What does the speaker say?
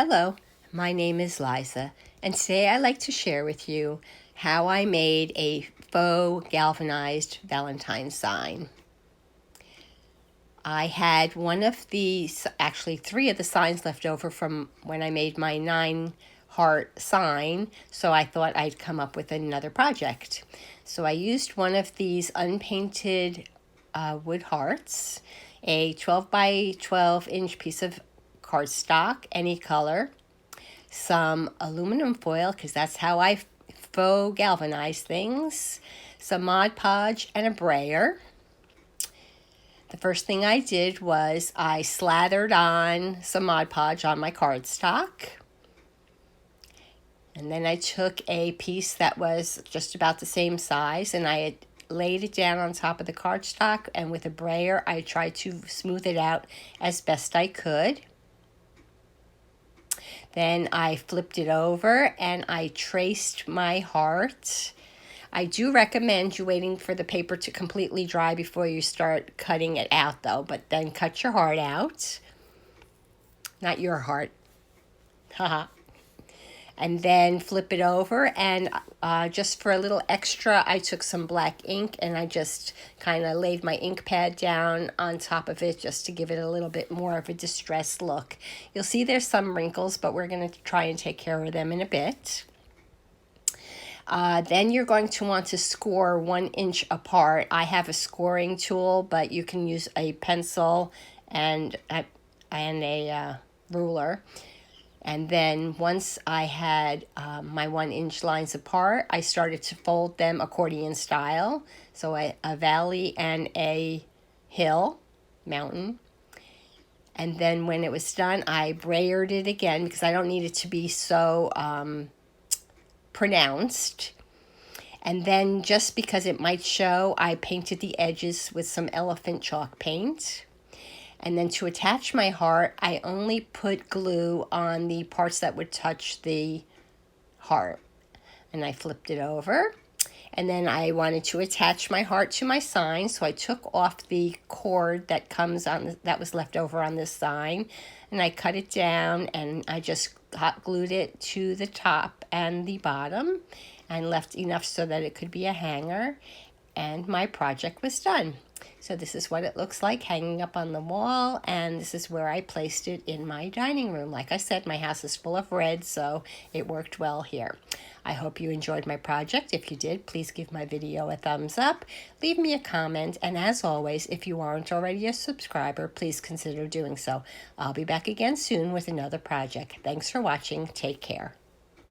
Hello, my name is Liza, and today I'd like to share with you how I made a faux galvanized Valentine sign. I had actually three of the signs left over from when I made my 9-heart sign, so I thought I'd come up with another project. So I used one of these unpainted wood hearts, a 12 by 12 inch piece of cardstock, any color, some aluminum foil, because that's how I faux galvanize things, some Mod Podge, and a brayer. The first thing I did was I slathered on some Mod Podge on my cardstock. And then I took a piece that was just about the same size and I had laid it down on top of the cardstock, and with a brayer I tried to smooth it out as best I could. Then I flipped it over and I traced my heart. I do recommend you waiting for the paper to completely dry before you start cutting it out though, but then cut your heart out. Not your heart. Haha. And then flip it over, and just for a little extra, I took some black ink and I just kind of laid my ink pad down on top of it just to give it a little bit more of a distressed look. You'll see there's some wrinkles, but we're going to try and take care of them in a bit. Then you're going to want to score 1 inch apart. I have a scoring tool, but you can use a pencil and a ruler. And then once I had my 1 inch lines apart, I started to fold them accordion style. So a valley and a hill, mountain. And then when it was done, I brayered it again because I don't need it to be so pronounced. And then just because it might show, I painted the edges with some elephant chalk paint. And then to attach my heart, I only put glue on the parts that would touch the heart. And I flipped it over. And then I wanted to attach my heart to my sign, so I took off the cord that that was left over on this sign, and I cut it down, and I just hot glued it to the top and the bottom, and left enough so that it could be a hanger, and my project was done. So this is what it looks like hanging up on the wall, and this is where I placed it in my dining room. Like I said, my house is full of red, so it worked well here. I hope you enjoyed my project. If you did, please give my video a thumbs up, leave me a comment, and as always, if you aren't already a subscriber, please consider doing so. I'll be back again soon with another project. Thanks for watching. Take care.